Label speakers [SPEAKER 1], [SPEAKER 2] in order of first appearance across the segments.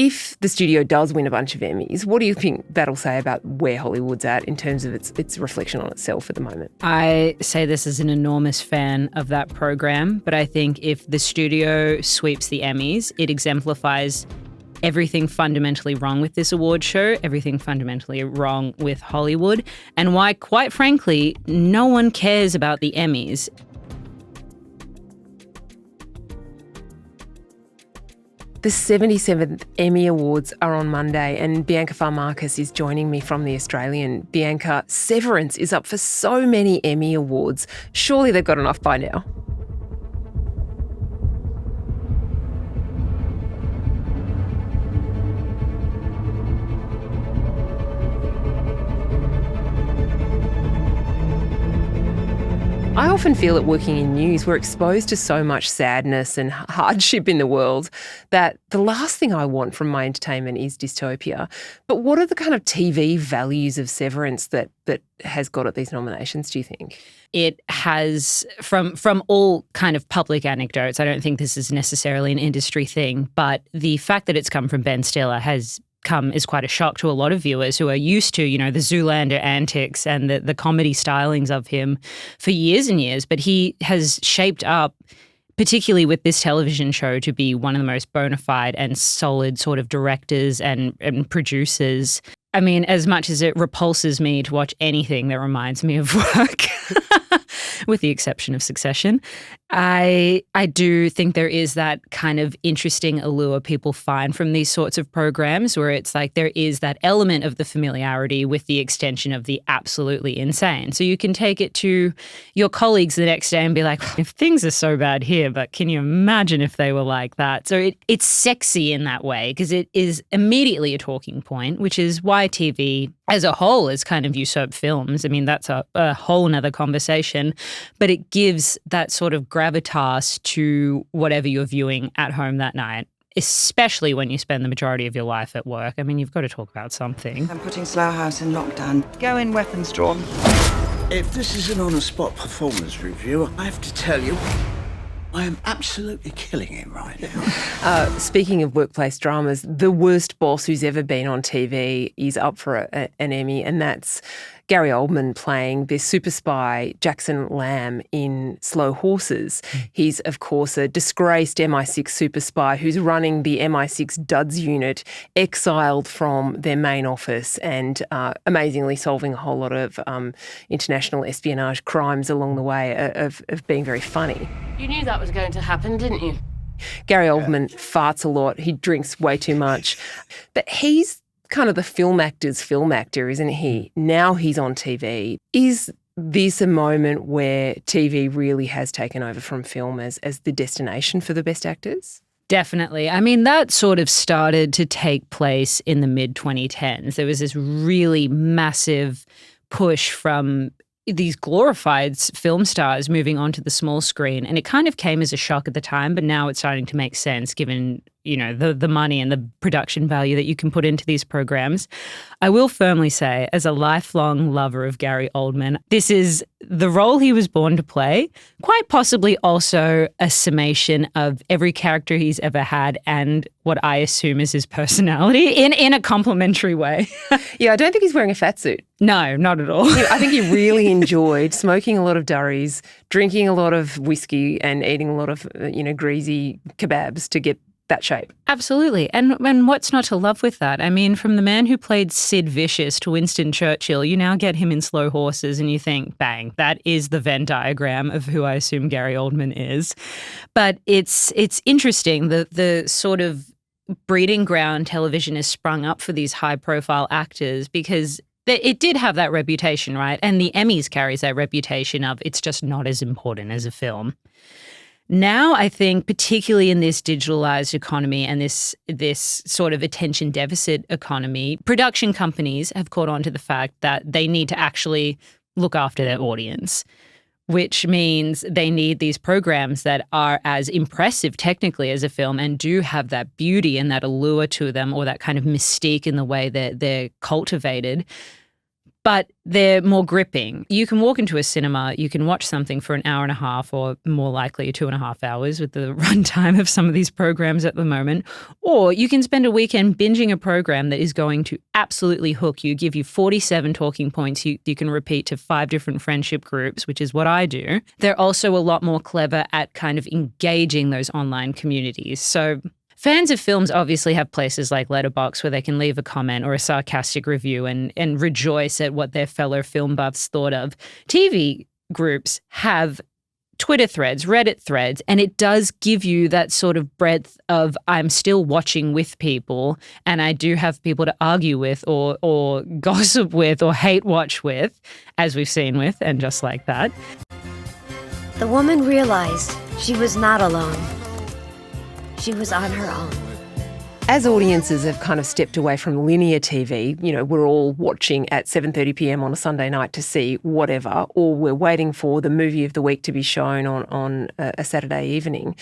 [SPEAKER 1] If the studio does win a bunch of Emmys, what do you think that'll say about where Hollywood's at in terms of its reflection on itself at the moment?
[SPEAKER 2] I say this as an enormous fan of that program, but I think if the studio sweeps the Emmys, it exemplifies everything fundamentally wrong with this award show, everything fundamentally wrong with Hollywood, and why, quite frankly, no one cares about the Emmys.
[SPEAKER 1] The 77th Emmy Awards are on Monday, and Bianca Farmakis is joining me from the Australian. Bianca, Severance is up for so many Emmy Awards. Surely they've got enough by now. I often feel that working in news, we're exposed to so much sadness and hardship in the world that the last thing I want from my entertainment is dystopia. But what are the kind of TV values of Severance that has got at these nominations, do you think?
[SPEAKER 2] It has, from all kind of public anecdotes, I don't think this is necessarily an industry thing, but the fact that it's come from Ben Stiller has come is quite a shock to a lot of viewers who are used to, the Zoolander antics and the comedy stylings of him for years and years. But he has shaped up, particularly with this television show, to be one of the most bona fide and solid sort of directors and producers. I mean, as much as it repulses me to watch anything that reminds me of work, with the exception of Succession, I do think there is that kind of interesting allure people find from these sorts of programs where it's like there is that element of the familiarity with the extension of the absolutely insane. So you can take it to your colleagues the next day and be like, if things are so bad here, but can you imagine if they were like that? So it's sexy in that way because it is immediately a talking point, which is why TV as a whole is kind of usurped films. I mean, that's a whole nother conversation, but it gives that sort of gravitas to whatever you're viewing at home that night, especially when you spend the majority of your life at work. I mean, you've got to talk about something.
[SPEAKER 3] I'm putting Slough House in lockdown. Go in, weapons drawn.
[SPEAKER 4] If this is an on-the-spot performance review, I have to tell you, I am absolutely killing it right now.
[SPEAKER 1] Speaking of workplace dramas, the worst boss who's ever been on TV is up for an Emmy, and that's Gary Oldman playing the super spy Jackson Lamb in Slow Horses. He's, of course, a disgraced MI6 super spy who's running the MI6 Duds unit, exiled from their main office and amazingly solving a whole lot of international espionage crimes along the way of being very funny.
[SPEAKER 5] You knew that was going to happen, didn't you?
[SPEAKER 1] Gary Oldman farts a lot. He drinks way too much. But he's kind of the film actor, isn't he? Now he's on TV. Is this a moment where TV really has taken over from film as the destination for the best actors?
[SPEAKER 2] Definitely. I mean, that sort of started to take place in the mid-2010s. There was this really massive push from these glorified film stars moving onto the small screen. And it kind of came as a shock at the time, but now it's starting to make sense given, the money and the production value that you can put into these programs. I will firmly say, as a lifelong lover of Gary Oldman, this is the role he was born to play, quite possibly also a summation of every character he's ever had and what I assume is his personality in a complimentary way.
[SPEAKER 1] Yeah, I don't think he's wearing a fat suit.
[SPEAKER 2] No, not at all.
[SPEAKER 1] I think he really enjoyed smoking a lot of durries, drinking a lot of whiskey and eating a lot of, greasy kebabs to get that shape.
[SPEAKER 2] Absolutely. And what's not to love with that? I mean, from the man who played Sid Vicious to Winston Churchill, you now get him in Slow Horses and you think, bang, that is the Venn diagram of who I assume Gary Oldman is. But it's interesting, the sort of breeding ground television has sprung up for these high-profile actors because it did have that reputation, right? And the Emmys carries that reputation of it's just not as important as a film. Now, I think, particularly in this digitalized economy and this sort of attention deficit economy, production companies have caught on to the fact that they need to actually look after their audience, which means they need these programs that are as impressive technically as a film and do have that beauty and that allure to them or that kind of mystique in the way that they're cultivated. but they're more gripping. You can walk into a cinema, you can watch something for an hour and a half, or more likely 2.5 hours with the runtime of some of these programs at the moment. Or you can spend a weekend binging a program that is going to absolutely hook you, give you 47 talking points you can repeat to 5 different friendship groups, which is what I do. They're also a lot more clever at kind of engaging those online communities. So fans of films obviously have places like Letterboxd where they can leave a comment or a sarcastic review and rejoice at what their fellow film buffs thought of. TV groups have Twitter threads, Reddit threads, and it does give you that sort of breadth of I'm still watching with people and I do have people to argue with or gossip with or hate watch with, as we've seen with And Just Like That.
[SPEAKER 6] The woman realized she was not alone. She was on her own.
[SPEAKER 1] As audiences have kind of stepped away from linear TV, we're all watching at 7:30 p.m. on a Sunday night to see whatever, or we're waiting for the movie of the week to be shown on a Saturday evening.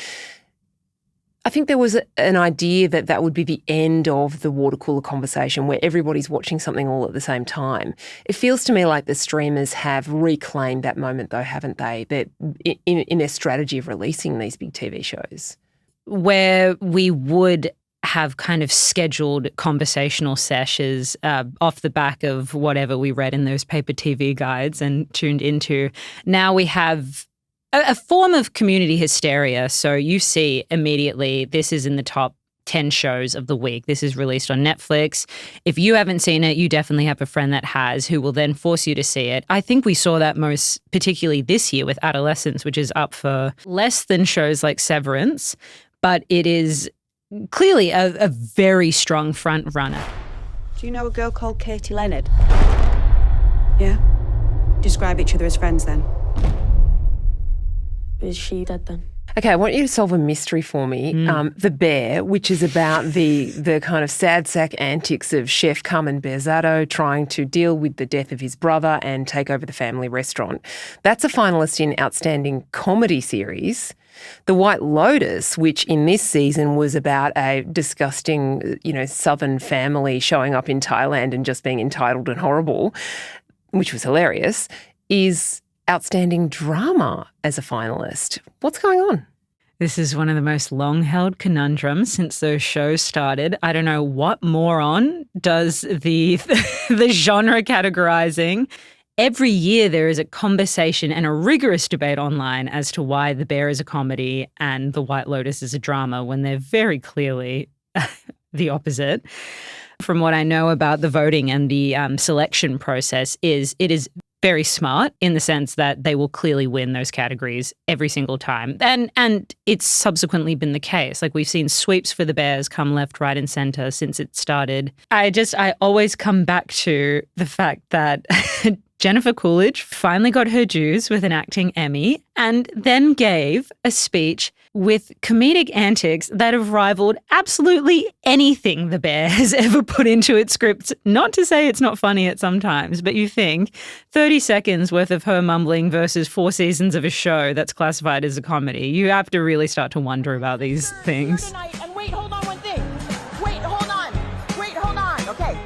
[SPEAKER 1] I think there was an idea that would be the end of the water cooler conversation where everybody's watching something all at the same time. It feels to me like the streamers have reclaimed that moment though, haven't they? That in their strategy of releasing these big TV shows.
[SPEAKER 2] Where we would have kind of scheduled conversational sessions off the back of whatever we read in those paper TV guides and tuned into. Now we have a form of community hysteria. So you see immediately this is in the top 10 shows of the week. This is released on Netflix. If you haven't seen it, you definitely have a friend that has who will then force you to see it. I think we saw that most particularly this year with Adolescence, which is up for less than shows like Severance. But it is clearly a very strong front runner.
[SPEAKER 3] Do you know a girl called Katie Leonard? Yeah? Describe each other as friends then.
[SPEAKER 6] Is she dead then?
[SPEAKER 1] Okay, I want you to solve a mystery for me. The Bear, which is about the kind of sad sack antics of Chef Carmen Berzatto trying to deal with the death of his brother and take over the family restaurant. That's a finalist in Outstanding Comedy Series. The White Lotus, which in this season was about a disgusting, southern family showing up in Thailand and just being entitled and horrible, which was hilarious, is Outstanding Drama as a finalist. What's going on?
[SPEAKER 2] This is one of the most long-held conundrums since those shows started. I don't know what moron does the genre categorizing. Every year there is a conversation and a rigorous debate online as to why The Bear is a comedy and The White Lotus is a drama when they're very clearly the opposite. From what I know about the voting and the selection process it is very smart in the sense that they will clearly win those categories every single time. And it's subsequently been the case. Like we've seen sweeps for the Bears come left, right and center since it started. I always come back to the fact that Jennifer Coolidge finally got her dues with an acting Emmy and then gave a speech with comedic antics that have rivaled absolutely anything The Bear has ever put into its script. Not to say it's not funny at some times, but you think 30 seconds worth of her mumbling versus 4 seasons of a show that's classified as a comedy. You have to really start to wonder about these things.
[SPEAKER 7] And wait, hold on one thing. Wait, hold on. Okay.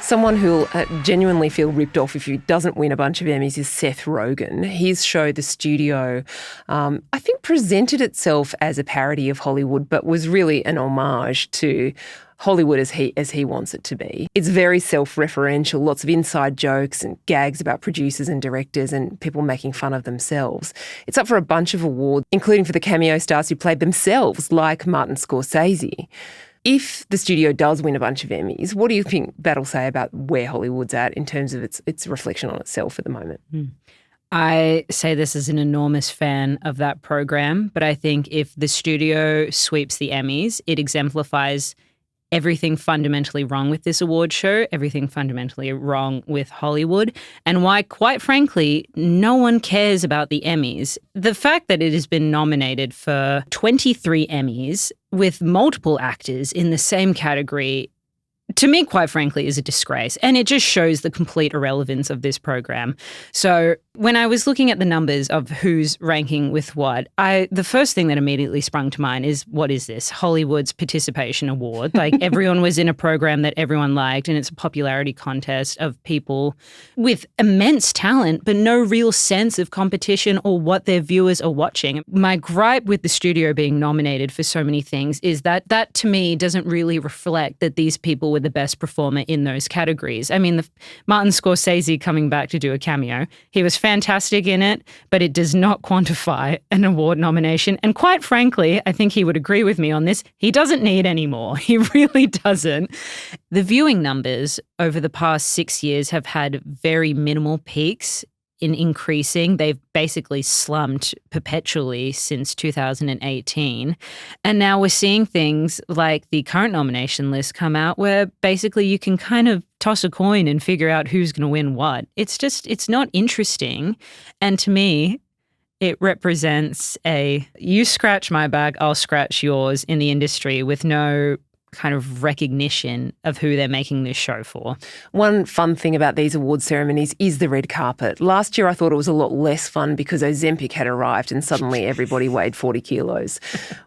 [SPEAKER 1] Someone who'll genuinely feel ripped off if he doesn't win a bunch of Emmys is Seth Rogen. His show, The Studio, I think presented itself as a parody of Hollywood, but was really an homage to Hollywood as he wants it to be. It's very self-referential, lots of inside jokes and gags about producers and directors and people making fun of themselves. It's up for a bunch of awards, including for the cameo stars who played themselves, like Martin Scorsese. If The Studio does win a bunch of Emmys, what do you think that'll say about where Hollywood's at in terms of its reflection on itself at the moment?
[SPEAKER 2] I say this as an enormous fan of that program, but I think if The Studio sweeps the Emmys, it exemplifies everything fundamentally wrong with this award show, everything fundamentally wrong with Hollywood, and why, quite frankly, no one cares about the Emmys. The fact that it has been nominated for 23 Emmys with multiple actors in the same category to me, quite frankly, is a disgrace. And it just shows the complete irrelevance of this program. So when I was looking at the numbers of who's ranking with what, the first thing that immediately sprung to mind is, what is this? Hollywood's participation award. Like everyone was in a program that everyone liked, and it's a popularity contest of people with immense talent, but no real sense of competition or what their viewers are watching. My gripe with the studio being nominated for so many things is that to me doesn't really reflect that these people were the best performer in those categories. I mean, Martin Scorsese coming back to do a cameo, he was fantastic in it, but it does not quantify an award nomination. And quite frankly, I think he would agree with me on this, he doesn't need any more. He really doesn't. The viewing numbers over the past 6 years have had very minimal peaks in increasing. They've basically slumped perpetually since 2018. And now we're seeing things like the current nomination list come out where basically you can kind of toss a coin and figure out who's going to win what. It's not interesting. And to me, it represents you scratch my back, I'll scratch yours in the industry with no kind of recognition of who they're making this show for.
[SPEAKER 1] One fun thing about these award ceremonies is the red carpet. Last year I thought it was a lot less fun because Ozempic had arrived and suddenly everybody weighed 40 kilos.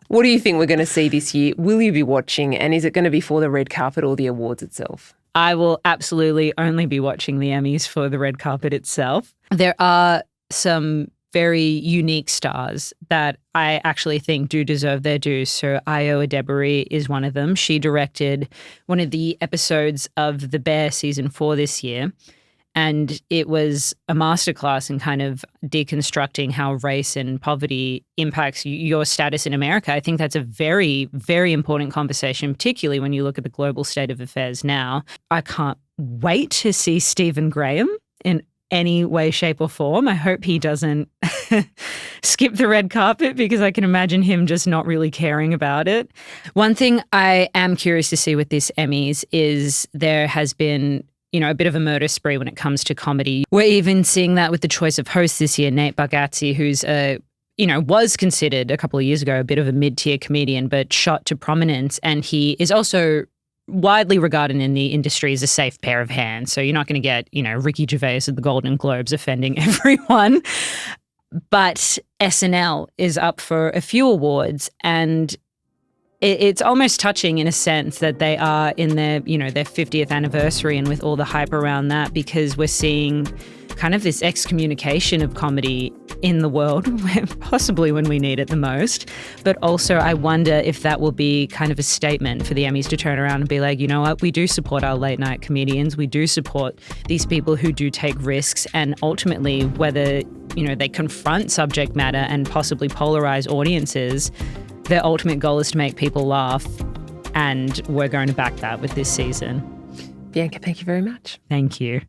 [SPEAKER 1] What do you think we're going to see this year? Will you be watching, and is it going to be for the red carpet or the awards itself?
[SPEAKER 2] I will absolutely only be watching the Emmys for the red carpet itself. There are some very unique stars that I actually think do deserve their due. So Ayo Edebiri is one of them. She directed one of the episodes of The Bear season 4 this year. And it was a masterclass in kind of deconstructing how race and poverty impacts your status in America. I think that's a very, very important conversation, particularly when you look at the global state of affairs now. I can't wait to see Stephen Graham in any way, shape or form. I hope he doesn't skip the red carpet because I can imagine him just not really caring about it. One thing I am curious to see with this Emmys is there has been, a bit of a murder spree when it comes to comedy. We're even seeing that with the choice of host this year, Nate Bargatze, who's was considered a couple of years ago a bit of a mid-tier comedian, but shot to prominence. And he is also widely regarded in the industry as a safe pair of hands. So you're not going to get, Ricky Gervais at the Golden Globes offending everyone. But SNL is up for a few awards, and it's almost touching in a sense that they are in their 50th anniversary, and with all the hype around that, because we're seeing kind of this excommunication of comedy in the world, possibly when we need it the most. But also I wonder if that will be kind of a statement for the Emmys to turn around and be like, you know what, we do support our late night comedians. We do support these people who do take risks, and ultimately whether, they confront subject matter and possibly polarize audiences, their ultimate goal is to make people laugh. And we're going to back that with this season.
[SPEAKER 1] Bianca, thank you very much.
[SPEAKER 2] Thank you.